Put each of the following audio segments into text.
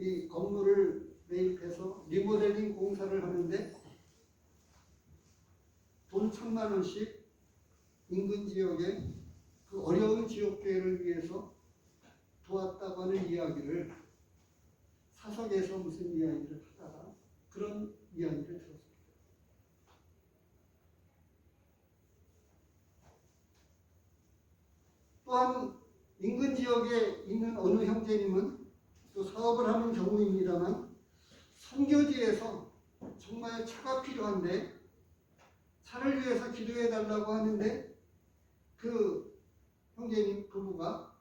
이 건물을 매입해서 리모델링 공사를 하는데 돈 1,000만 원씩 인근 지역에 그 어려운 지역교회를 위해서 도왔다고 하는 이야기를 사석에서 무슨 이야기를 하다가 그런 이야기를 들었습니다. 또한 인근 지역에 있는 어느 형제님은 또 사업을 하는 경우입니다만 선교지에서 정말 차가 필요한데 차를 위해서 기도해 달라고 하는데 그 형제님 부부가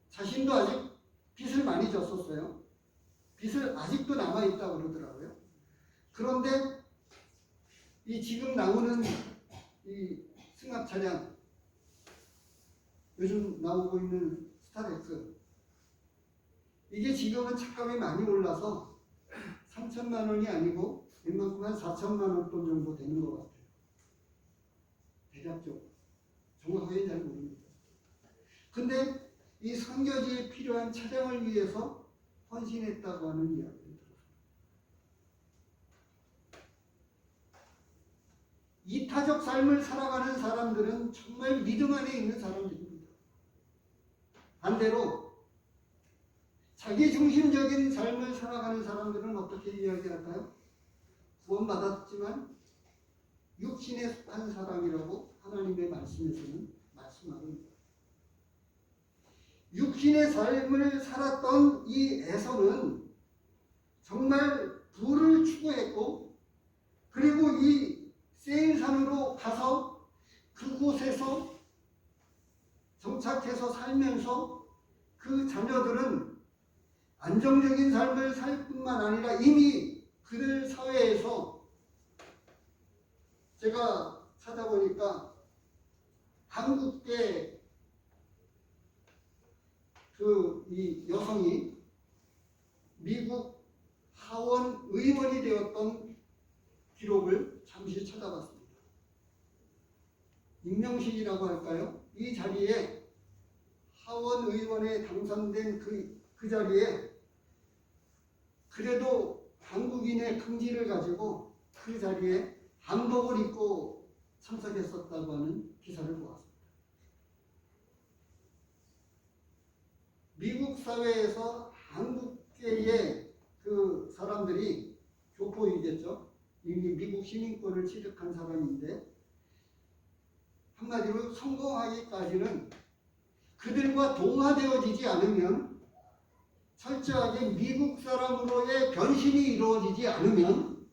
자신도 아직 빚을 많이 졌었어요. 빚을 아직도 남아있다고 그러더라고요. 그런데 이 지금 나오는 이 승합 차량, 요즘 나오고 있는 스타렉스, 이게 지금은 차값이 많이 올라서 3천만 원이 아니고 웬만큼 한 4천만 원 돈 정도 되는 것 같아요. 대략적으로. 정확하게 잘 모릅니다. 근데 이 선교지에 필요한 차량을 위해서 헌신했다고 하는 이야기를 들었습니다. 이타적 삶을 살아가는 사람들은 정말 믿음 안에 있는 사람들입니다. 반대로 자기중심적인 삶을 살아가는 사람들은 어떻게 이야기할까요? 구원받았지만 육신에 속한 사람이라고 하나님의 말씀에서는 말씀하고 있습니다. 육신의 삶을 살았던 이 에서는 정말 부를 추구했고, 그리고 이 세일산으로 가서 그곳에서 정착해서 살면서 그 자녀들은 안정적인 삶을 살 뿐만 아니라 이미 그들 사회에서 제가 찾아보니까 한국계 이 여성이 미국 하원 의원이 되었던 기록을 잠시 찾아봤습니다. 임명식이라고 할까요? 이 자리에 하원 의원에 당선된 그 자리에 그래도 한국인의 긍지를 가지고 그 자리에 한복을 입고 참석했었다고 하는 기사를 보았습니다. 미국 사회에서 한국계의 그 사람들이 교포이겠죠. 이미 미국 시민권을 취득한 사람인데 한마디로 성공하기까지는 그들과 동화되어지지 않으면, 철저하게 미국 사람으로의 변신이 이루어지지 않으면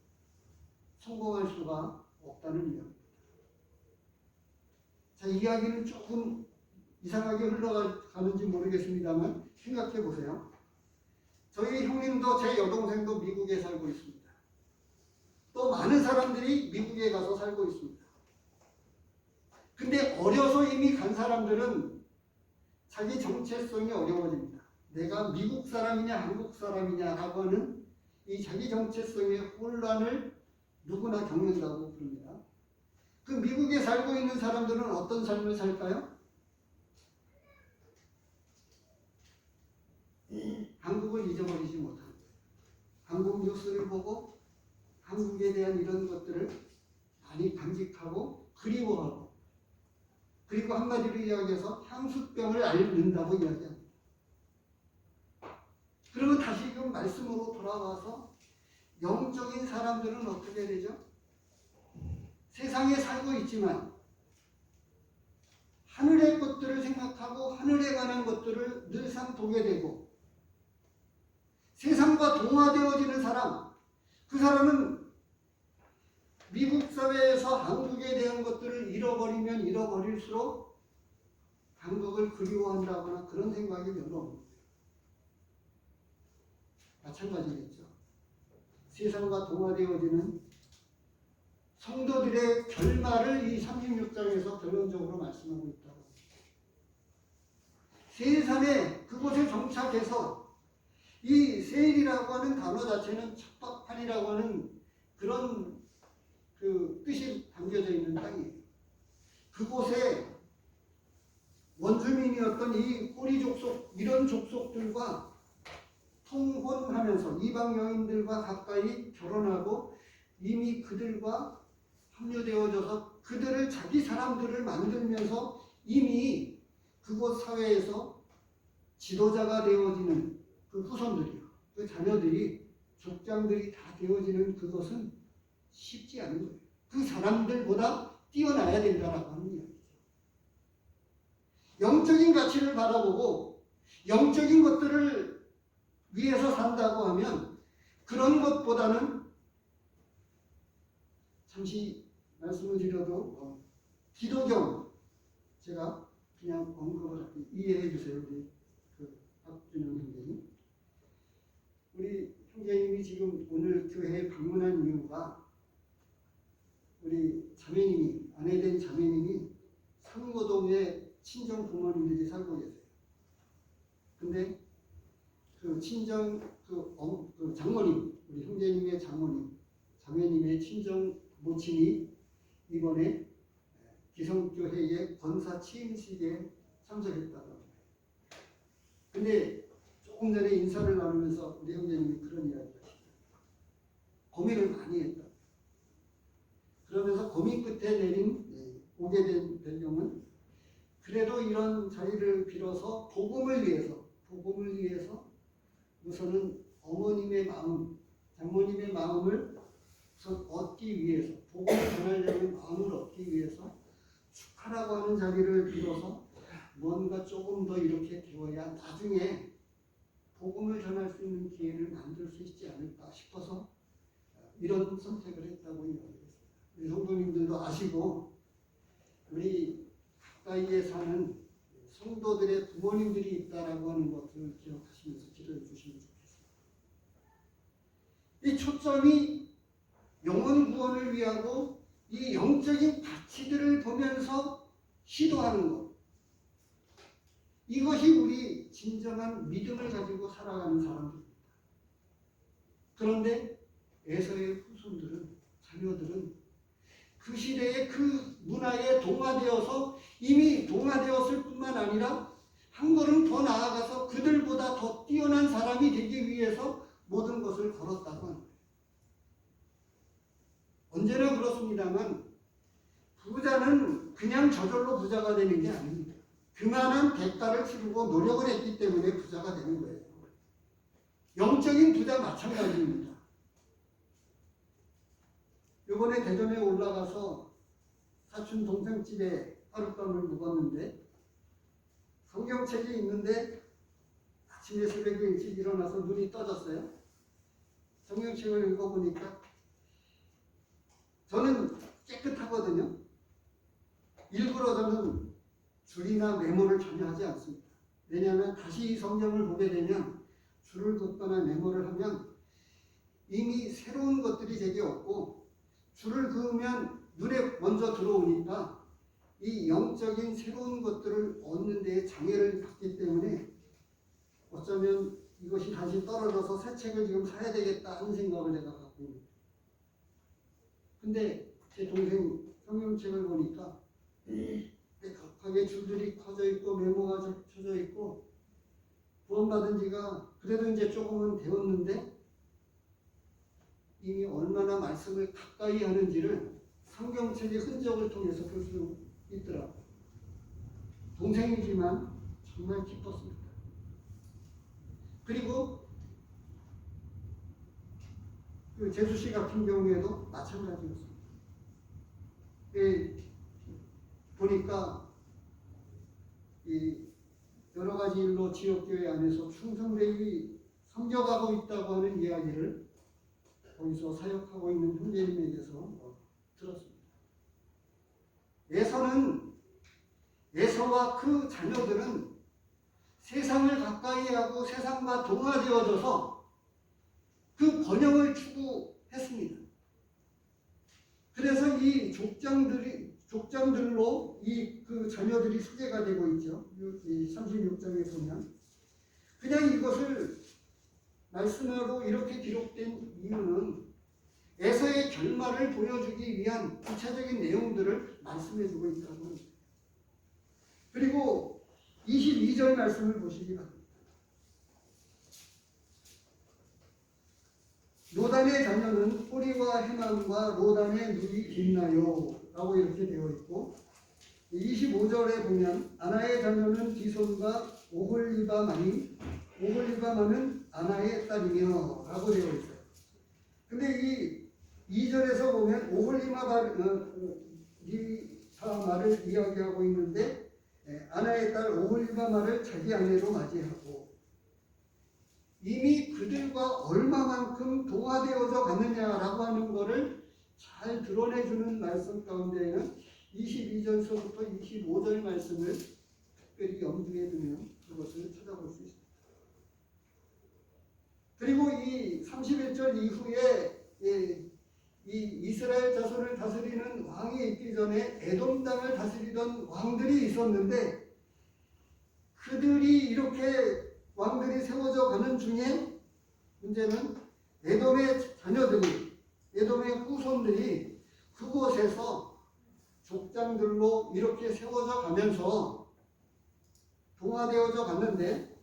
성공할 수가 없다는 이야기입니다. 자, 이야기는 조금 이상하게 흘러가는지 모르겠습니다만 생각해 보세요. 저희 형님도 제 여동생도 미국에 살고 있습니다. 또 많은 사람들이 미국에 가서 살고 있습니다. 근데 어려서 이미 간 사람들은 자기 정체성이 어려워집니다. 내가 미국 사람이냐 한국 사람이냐라고 하는 이 자기 정체성의 혼란을 누구나 겪는다고 부릅니다. 그 미국에 살고 있는 사람들은 어떤 삶을 살까요? 한국을 잊어버리지 못하는 거예요. 한국 뉴스를 보고 한국에 대한 이런 것들을 많이 간직하고 그리워하고, 그리고 한마디로 이야기해서 향수병을 앓는다고 이야기합니다. 그러면 다시금 말씀으로 돌아와서 영적인 사람들은 어떻게 되죠? 세상에 살고 있지만 하늘의 것들을 생각하고 하늘에 관한 것들을 늘상 보게 되고, 세상과 동화되어지는 사람, 그 사람은 미국 사회에서 한국에 대한 것들을 잃어버리면 잃어버릴수록 한국을 그리워한다거나 그런 생각이 별로 없는 거예요. 마찬가지겠죠. 세상과 동화되어지는 성도들의 결말을 이 36장에서 결론적으로 말씀하고 있다고 합니다. 세상에 그곳에 정착해서 이 세일이라고 하는 단어 자체는 척박판이라고 하는 그런 그 뜻이 담겨져 있는 땅이에요. 그곳에 원주민이었던 이 꼬리 족속, 이런 족속들과 통혼하면서 이방 여인들과 가까이 결혼하고 이미 그들과 합류되어져서 그들을 자기 사람들을 만들면서 이미 그곳 사회에서 지도자가 되어지는 그 후손들이요, 그 자녀들이 족장들이 다 되어지는 그것은 쉽지 않은 거예요. 그 사람들보다 뛰어나야 된다라고 하는 이야기죠. 영적인 가치를 바라보고 영적인 것들을 위해서 산다고 하면 그런 것보다는 잠시 말씀을 드려도 기도경 제가 그냥 언급을 이해해 주세요. 우리 그 박준영 형제님. 우리 형제님이 지금 오늘 교회에 방문한 이유가 우리 자매님이 아내된 자매님이 상고동에 친정 부모님들이 살고 계세요. 근데 그 친정 그 장모님, 우리 형제님의 장모님, 자매님의 친정 모친이 이번에 기성교회의 권사 취임식에 참석했다고 합니다. 근데 조금 전에 인사를 나누면서 우리 형제님이 그런 이야기를 하시더라고요. 고민을 많이 했다. 그러면서 고민 끝에 오게 된 배경은 그래도 이런 자리를 빌어서 복음을 위해서 우선은 어머님의 마음, 장모님의 마음을 우선 얻기 위해서, 복음을 전하려는 마음을 얻기 위해서 축하라고 하는 자리를 빌어서 뭔가 조금 더 이렇게 되어야 나중에 복음을 전할 수 있는 기회를 만들 수 있지 않을까 싶어서 이런 선택을 했다고 이야기했습니다. 우리 성도님들도 아시고 우리 가까이에 사는 성도들의 부모님들이 있다라고 하는 것을 기억하시면서 기도해 주시면 좋겠습니다. 이 초점이 영혼 구원을 위하고 이 영적인 가치들을 보면서 시도하는 것, 이것이 우리 진정한 믿음을 가지고 살아가는 사람들입니다. 그런데 에서의 후손들은, 자녀들은 그 시대의 그 문화에 동화되어서 이미 동화되었을 뿐만 아니라 한 걸음 더 나아가서 그들보다 더 뛰어난 사람이 되기 위해서 모든 것을 걸었다고 합니다. 언제나 그렇습니다만 부자는 그냥 저절로 부자가 되는 게 아닙니다. 그만한 대가를 치르고 노력을 했기 때문에 부자가 되는 거예요. 영적인 부자 마찬가지입니다. 이번에 대전에 올라가서 사촌 동생 집에 하룻밤을 묵었는데 성경책이 있는데 아침에 새벽에 일찍 일어나서 눈이 떠졌어요. 성경책을 읽어보니까 저는 깨끗하거든요. 일부러 저는 줄이나 메모를 전혀 하지 않습니다. 왜냐하면 다시 성경을 보게 되면 줄을 긋거나 메모를 하면 이미 새로운 것들이 제게 없고 줄을 그으면 눈에 먼저 들어오니까 이 영적인 새로운 것들을 얻는 데에 장애를 받기 때문에 어쩌면 이것이 다시 떨어져서 새 책을 지금 사야 되겠다 하는 생각을 내가 갖고 있습니다. 근데 제 동생 성경책을 보니까 각각의 줄들이 커져 있고 메모가 쳐져 있고 구원받은 지가 그래도 이제 조금은 되었는데 이미 얼마나 말씀을 가까이 하는지를 성경책의 흔적을 통해서 볼 수 있더라고요. 동생이지만 정말 기뻤습니다. 그리고 그 재수 씨 같은 경우에도 마찬가지였습니다. 보니까 이 여러 가지 일로 지역교회 안에서 충성되이 섬겨가고 있다고 하는 이야기를 거기서 사역하고 있는 형제님에게서 들었습니다. 에서와 그 자녀들은 세상을 가까이 하고 세상과 동화되어져서 그 번영을 추구했습니다. 그래서 이 족장들로 그 자녀들이 소개가 되고 있죠. 이 36장에 보면 그냥 이것을 말씀으로 이렇게 기록된 이유는 에서의 결말을 보여주기 위한 구체적인 내용들을 말씀해주고 있다고 합니다. 그리고 22절 말씀을 보시기 바랍니다. 로단의 자녀는 호리와 헤만과 로단의 누이 딥나요 라고 이렇게 되어 있고, 25절에 보면 아나의 자녀는 디손과 오홀리바마니, 오홀리바마는 아나의 딸이며 라고 되어 있어요. 근데 이 2절에서 보면 오홀리바마를 이야기하고 있는데, 아나의 딸 오홀리바마를 자기 아내로 맞이하고, 이미 그들과 얼마만큼 동화되어져 갔느냐라고 하는 것을 잘 드러내주는 말씀 가운데에는 22절서부터 25절 말씀을 특별히 염두에 두면 그것을 찾아볼 수 있습니다. 그리고 이 31절 이후에 이 이스라엘 자손을 다스리는 왕이 있기 전에 에돔 땅을 다스리던 왕들이 있었는데, 그들이 이렇게 왕들이 세워져 가는 중에 문제는 에돔의 자녀들이, 에돔의 후손들이 그곳에서 족장들로 이렇게 세워져 가면서 동화되어져 갔는데,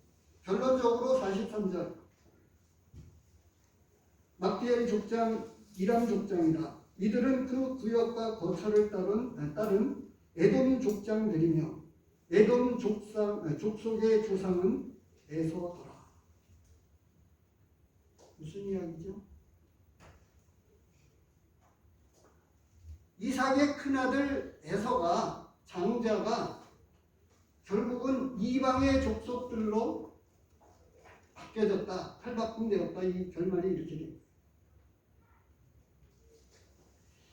결론적으로 43절 막디엘 족장, 이람 족장이라 이들은 그 구역과 거처를 따른 에돔 족장들이며 에돔 족속의 조상은 에서더라. 무슨 이야기죠? 이삭의 큰아들 에서가, 장자가 결국은 이방의 족속들로 바뀌어졌다, 탈바꿈되었다, 이 결말이 이렇게 됩니다.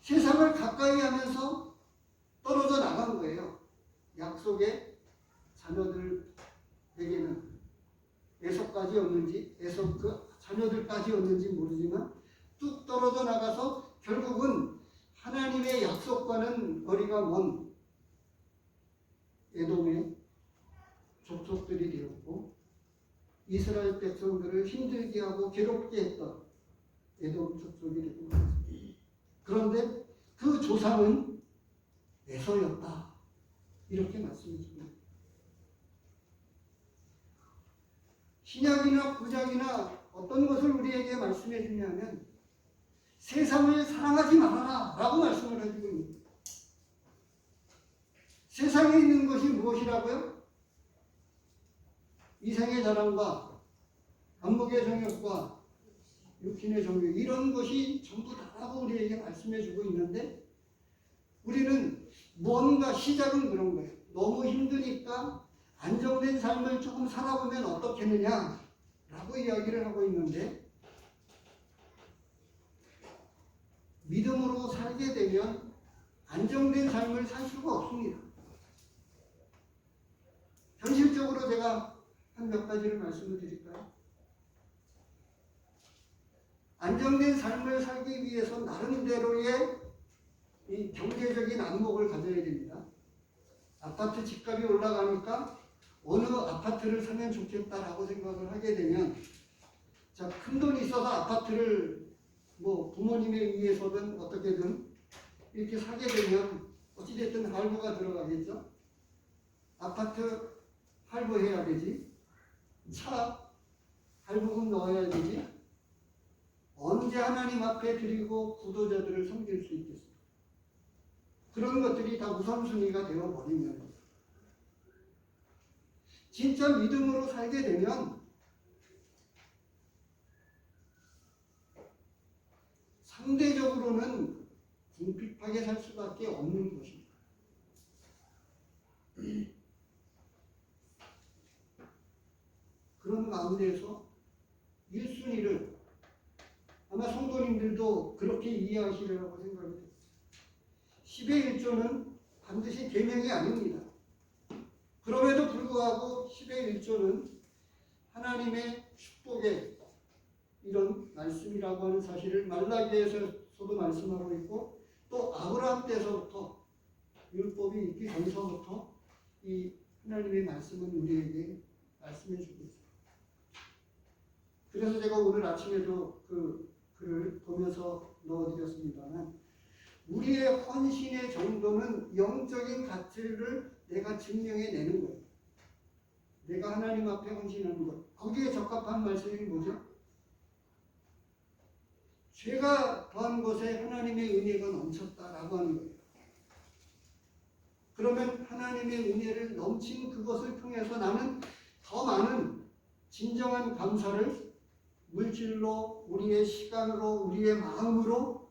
세상을 가까이 하면서 떨어져 나간 거예요. 약속의 자녀들에게는 에서까지였는지, 에서 그 자녀들까지였는지 모르지만 뚝 떨어져 나가서 결국은 하나님의 약속과는 거리가 먼 에돔의 족속들이 되었고, 이스라엘 백성들을 힘들게 하고 괴롭게 했던 에돔 족속이 되고, 그런데 그 조상은 에서였다, 이렇게 말씀해 줍니다. 신약이나 구약이나 어떤 것을 우리에게 말씀해 주냐면 세상을 사랑하지 말아라 라고 말씀을 해주고 있습니다. 세상에 있는 것이 무엇이라고요? 이생의 자랑과 안목의 정욕과 육신의 정욕, 이런 것이 전부 다라고 우리에게 말씀해 주고 있는데, 우리는 뭔가 시작은 그런 거예요. 너무 힘드니까 안정된 삶을 조금 살아보면 어떻겠느냐 라고 이야기를 하고 있는데, 믿음으로 살게 되면 안정된 삶을 살 수가 없습니다. 현실적으로 제가 한 몇 가지를 말씀을 드릴까요? 안정된 삶을 살기 위해서 나름대로의 이 경제적인 안목을 가져야 됩니다. 아파트 집값이 올라가니까 어느 아파트를 사면 좋겠다라고 생각을 하게 되면, 자, 큰 돈이 있어서 아파트를 뭐 부모님에 의해서든 어떻게든 이렇게 사게 되면 어찌됐든 할부가 들어가겠죠. 아파트 할부해야 되지, 차 할부금 넣어야 되지, 언제 하나님 앞에 드리고 구도자들을 섬길 수 있겠습니까? 그런 것들이 다 우선순위가 되어버리면, 진짜 믿음으로 살게 되면 상대적으로는 궁핍하게 살 수밖에 없는 것입니다. 그런 가운데에서 1순위를 아마 성도님들도 그렇게 이해하시리라고 생각이 됩니다. 10의 1조는 반드시 계명이 아닙니다. 그럼에도 불구하고 10의 1조는 하나님의 축복의 이런 말씀이라고 하는 사실을 말라기에서도 말씀하고 있고, 또 아브라함 때서부터, 율법이 있기 전서부터 이 하나님의 말씀은 우리에게 말씀해 주고 있습니다. 그래서 제가 오늘 아침에도 그 글을 보면서 넣어드렸습니다만, 우리의 헌신의 정도는 영적인 가치를 내가 증명해내는 거예요. 내가 하나님 앞에 헌신하는 것, 거기에 적합한 말씀이 뭐죠? 죄가 더한 곳에 하나님의 은혜가 넘쳤다라고 하는 거예요. 그러면 하나님의 은혜를 넘친 그것을 통해서 나는 더 많은 진정한 감사를 물질로, 우리의 시간으로, 우리의 마음으로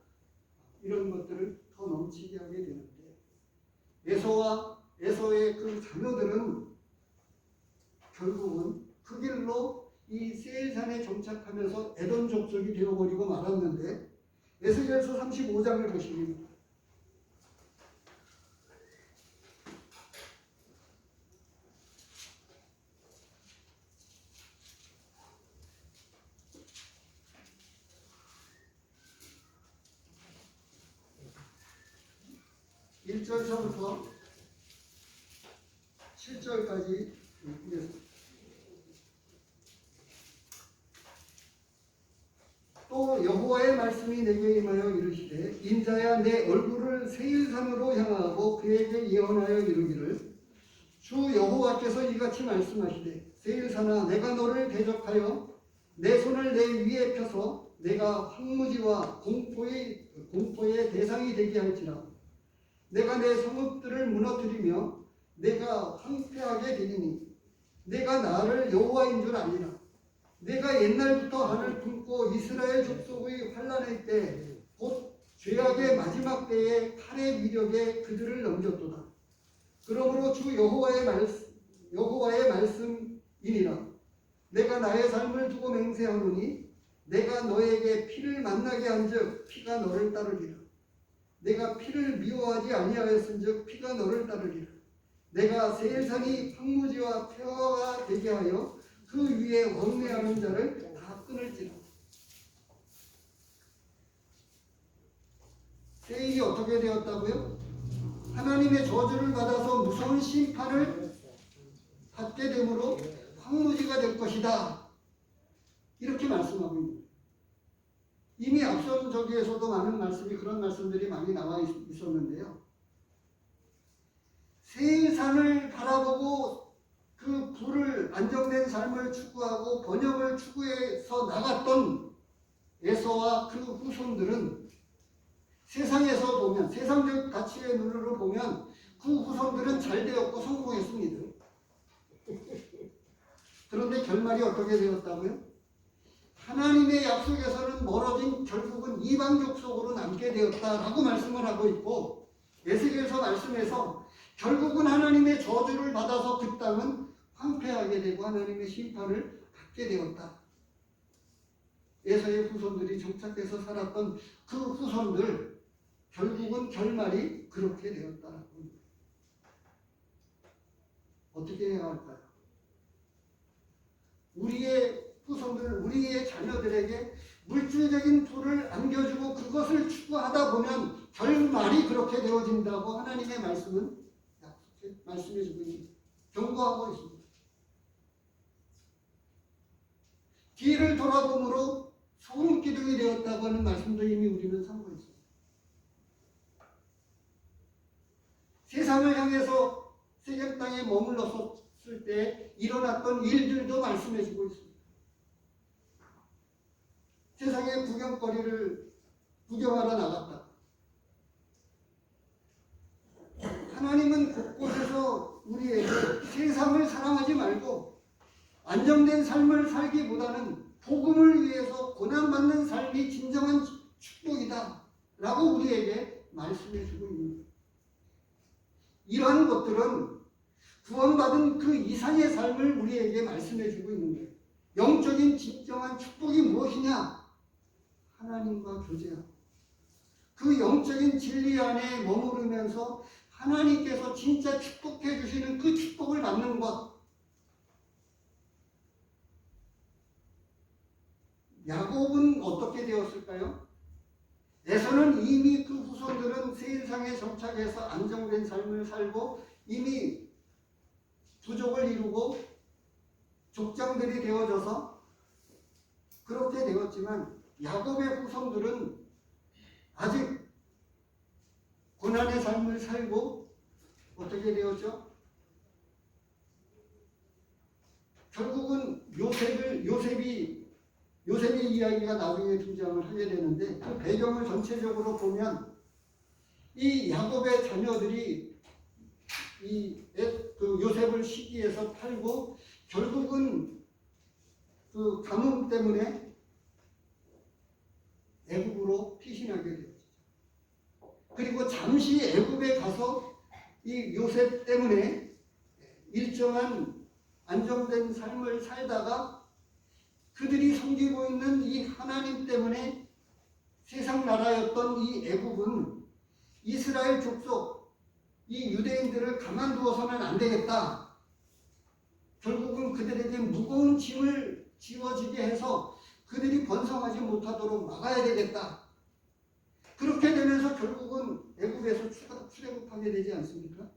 이런 것들을 더 넘치게 하게 되는데, 에서의 그 자녀들은 결국은 그 길로 이 세일산에 정착하면서 에돔 족속이 되어버리고 말았는데, 에스겔서 35장을 보시면 1절서부터 7절까지 읽겠습니다. 또 여호와의 말씀이 내게 임하여 이르시되, 인자야, 내 얼굴을 세일산으로 향하고 그에게 예언하여 이르기를, 주 여호와께서 이같이 말씀하시되, 세일산아, 내가 너를 대적하여 내 손을 내 위에 펴서 내가 황무지와 공포의 대상이 되게 할지라. 내가 내 성읍들을 무너뜨리며 내가 황폐하게 되리니 내가 나를 여호와인 줄 아니라. 내가 옛날부터 하늘 품고 이스라엘 족속의 환난의 때 곧 죄악의 마지막 때에 칼의 위력에 그들을 넘겼도다. 그러므로 주 여호와의 말씀이니라. 내가 나의 삶을 두고 맹세하노니 내가 너에게 피를 만나게 한즉 피가 너를 따르리라. 내가 피를 미워하지 아니하였은즉 피가 너를 따르리라. 내가 세일산이 황무지와 폐허가 되게 하여 그 위에 왕래하는 자를 다 끊을지라. 세일이 어떻게 되었다고요? 하나님의 저주를 받아서 무서운 심판을 받게 되므로 황무지가 될 것이다. 이렇게 말씀하고 있습니다. 이미 앞선 저기에서도 많은 말씀이, 그런 말씀들이 많이 나와 있었는데요. 세일산을 바라보고 그 부를, 안정된 삶을 추구하고 번영을 추구해서 나갔던 에서와 그 후손들은 세상에서 보면, 세상적 가치의 눈으로 보면 그 후손들은 잘 되었고 성공했습니다. 그런데 결말이 어떻게 되었다고요? 하나님의 약속에서는 멀어진 결국은 이방 족속으로 남게 되었다라고 말씀을 하고 있고, 에스겔서 말씀에서 결국은 하나님의 저주를 받아서 그 땅은 황폐하게 되고 하나님의 심판을 받게 되었다. 에서의 후손들이 정착해서 살았던 그 후손들, 결국은 결말이 그렇게 되었다라고 합니다. 어떻게 해야 할까요? 우리의 후손들, 우리의 자녀들에게 물질적인 부를 안겨주고 그것을 추구하다 보면 결말이 그렇게 되어진다고 하나님의 말씀은 말씀해주고 있습니다. 경고하고 있습니다. 뒤를 돌아봄으로 소금 기둥이 되었다고 하는 말씀도 이미 우리는 선고했습니다. 세상을 향해서 세겜 땅에 머물렀을 때 일어났던 일들도 말씀해주고 있습니다. 세상의 구경거리를 구경하러 나갔다. 하나님은 곳곳에서 우리에게 세상을 사랑하지 말고 안정된 삶을 살기보다는 복음을 위해서 고난받는 삶이 진정한 축복이다 라고 우리에게 말씀해주고 있습니다. 이러한 것들은 구원받은 그 이상의 삶을 우리에게 말씀해주고 있는 거예요. 영적인 진정한 축복이 무엇이냐? 하나님과 교제하고 그 영적인 진리 안에 머무르면서 하나님께서 진짜 축복해 주시는 그 축복을 받는 것. 야곱은 어떻게 되었을까요? 에서는 이미 그 후손들은 세일상에 정착해서 안정된 삶을 살고 이미 부족을 이루고 족장들이 되어져서 그렇게 되었지만, 야곱의 후손들은 아직 고난의 삶을 살고 어떻게 되었죠? 결국은 요셉이 요셉의 이야기가 나중에 등장을 하게 되는데 그 배경을 전체적으로 보면 이 야곱의 자녀들이 그 요셉을 시기해서 팔고 결국은 그 가뭄 때문에 애굽으로 피신하게 되었죠. 그리고 잠시 애굽에 가서 이 요셉 때문에 일정한 안정된 삶을 살다가 그들이 섬기고 있는 이 하나님 때문에 세상 나라였던 이 애굽은 이스라엘 족속, 이 유대인들을 가만두어서는 안 되겠다. 결국은 그들에게 무거운 짐을 지워지게 해서 그들이 번성하지 못하도록 막아야 되겠다. 그렇게 되면서 결국은 애굽에서 출애굽하게 되지 않습니까?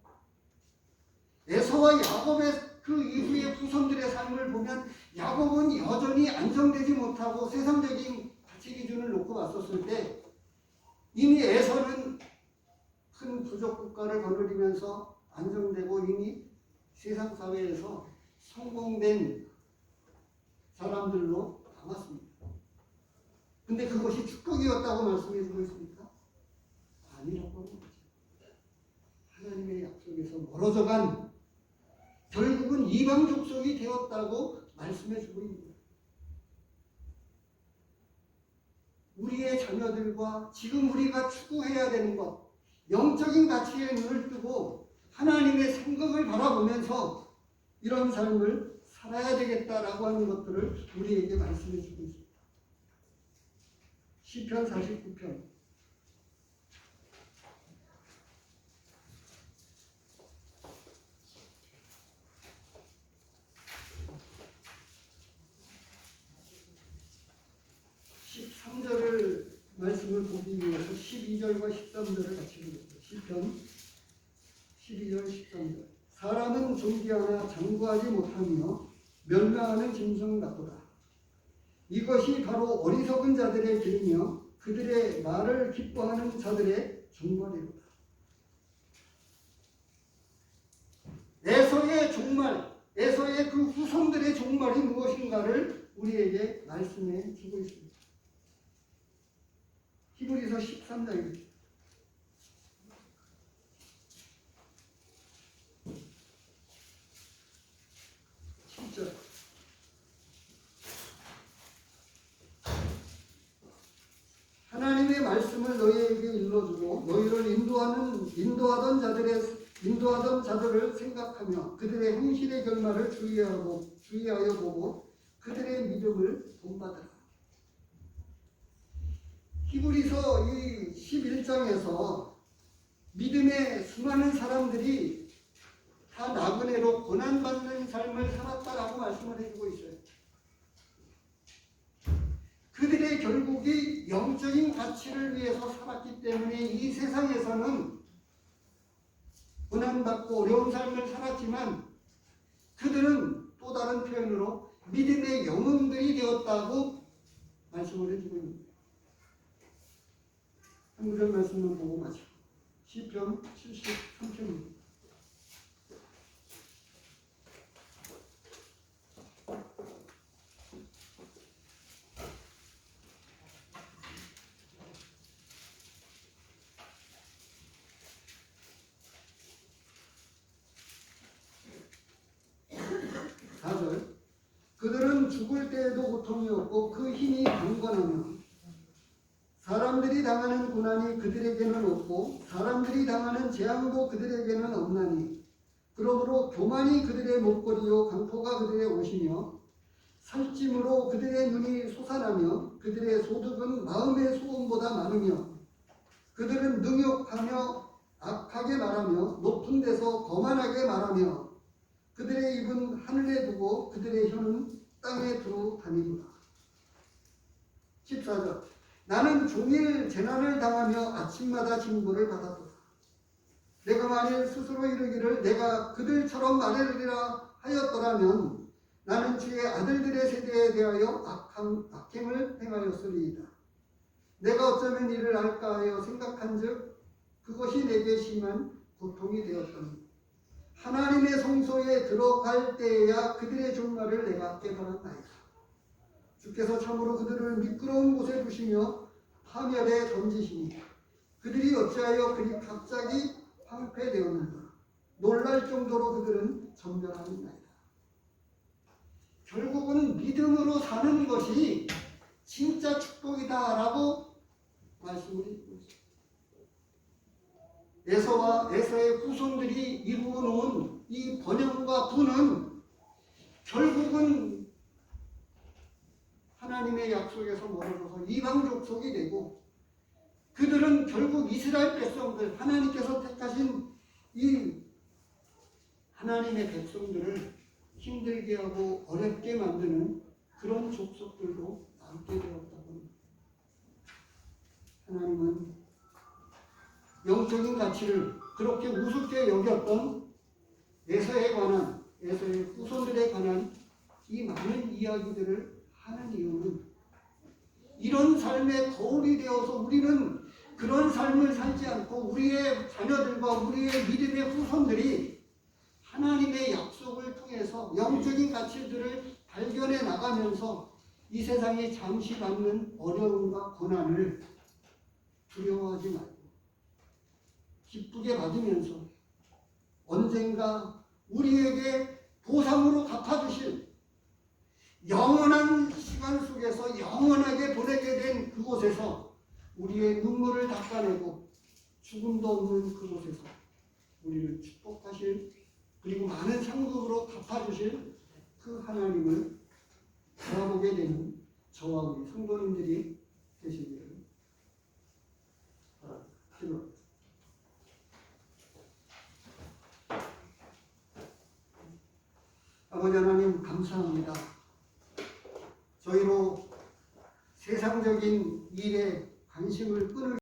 에서와 야곱의 그 이후의 후손들의 삶을 보면 야곱은 여전히 안정되지 못하고 세상적인 가치 기준을 놓고 봤었을 때 이미 에서는 큰 부족 국가를 거느리면서 안정되고 이미 세상 사회에서 성공된 사람들로 남았습니다. 근데 그것이 축복이었다고 말씀해 주고 있습니까? 아니라고 하는 거죠. 하나님의 약속에서 멀어져간 결국은 이방 족속이 되었다고 말씀해 주고 있는 거예요. 우리의 자녀들과 지금 우리가 추구해야 되는 것, 영적인 가치에 눈을 뜨고 하나님의 생각을 바라보면서 이런 삶을 살아야 되겠다라고 하는 것들을 우리에게 말씀해 주고 있습니다. 시편 49편 13절을 말씀을 보기 위해서 12절과 13절을 같이 보겠습니다. 시편 12절 13절 사람은 존귀하나 장구하지 못하며 멸망하는 짐승 같도다. 이것이 바로 어리석은 자들의 길이며 그들의 말을 기뻐하는 자들의 종말이로다. 에서의 종말, 에서의 그 후손들의 종말이 무엇인가를 우리에게 말씀해 주고 있습니다. 히브리서 13장입니다. 7절 하나님의 말씀을 너희에게 일러주고 너희를 인도하던 자들을 생각하며 그들의 행실의 결말을 주의하여 보고 그들의 믿음을 본받으라. 히브리서 이 11장에서 믿음의 수많은 사람들이 다 나그네로 고난받는 삶을 살았다라고 말씀을 해주고 있어요. 그들의 결국이 영적인 가치를 위해서 살았기 때문에 이 세상에서는 고난받고 어려운 삶을 살았지만 그들은 또 다른 표현으로 믿음의 영웅들이 되었다고 말씀을 해주고 있습니다. 한 구절 말씀을 보고 마치고 시편 73편입니다. 그들은 죽을 때에도 고통이 없고 그 힘이 강건하며 사람들이 당하는 고난이 그들에게는 없고 사람들이 당하는 재앙도 그들에게는 없나니 그러므로 교만이 그들의 목걸이요 강포가 그들의 옷이며 살찜으로 그들의 눈이 솟아나며 그들의 소득은 마음의 소원보다 많으며 그들은 능욕하며 악하게 말하며 높은 데서 거만하게 말하며 그들의 입은 하늘에 두고 그들의 혀는 땅에 두루 다니구나. 14절 나는 종일 재난을 당하며 아침마다 징벌을 받았도다. 내가 만일 스스로 이르기를 내가 그들처럼 말하리라 하였더라면 나는 주의 아들들의 세대에 대하여 악행을 행하였으리이다. 내가 어쩌면 이를 알까 하여 생각한즉 그것이 내게 심한 고통이 되었더니 하나님의 성소에 들어갈 때에야 그들의 종말을 내가 깨달았나이다. 주께서 참으로 그들을 미끄러운 곳에 두시며 파멸에 던지시니 그들이 어찌하여 그리 갑자기 황폐되었는가. 놀랄 정도로 그들은 전멸하였나이다. 결국은 믿음으로 사는 것이 진짜 축복이다라고 말씀을 해주고 있습니다. 에서와 에서의 후손들이 이루어 놓은 이 번영과 부는 결국은 하나님의 약속에서 멀어져서 이방 족속이 되고, 그들은 결국 이스라엘 백성들, 하나님께서 택하신 이 하나님의 백성들을 힘들게 하고 어렵게 만드는 그런 족속들도 남게 되었다고 합니다. 하나님은 영적인 가치를 그렇게 우습게 여겼던 에서에 관한, 에서의 후손들에 관한 이 많은 이야기들을 하는 이유는 이런 삶에 거울이 되어서 우리는 그런 삶을 살지 않고 우리의 자녀들과 우리의 믿음의 후손들이 하나님의 약속을 통해서 영적인 가치들을 발견해 나가면서 이 세상에 잠시 받는 어려움과 고난을 두려워하지 말고 기쁘게 받으면서 언젠가 우리에게 보상으로 갚아주실 영원한 시간 속에서 영원하게 보내게 된 그곳에서 우리의 눈물을 닦아내고 죽음도 없는 그곳에서 우리를 축복하실, 그리고 많은 상급으로 갚아주실 그 하나님을 바라보게 되는 저와 우리 성도님들이 되시기를 기도합니다. 아버지 하나님, 감사합니다. 저희로 세상적인 일에 관심을 끊을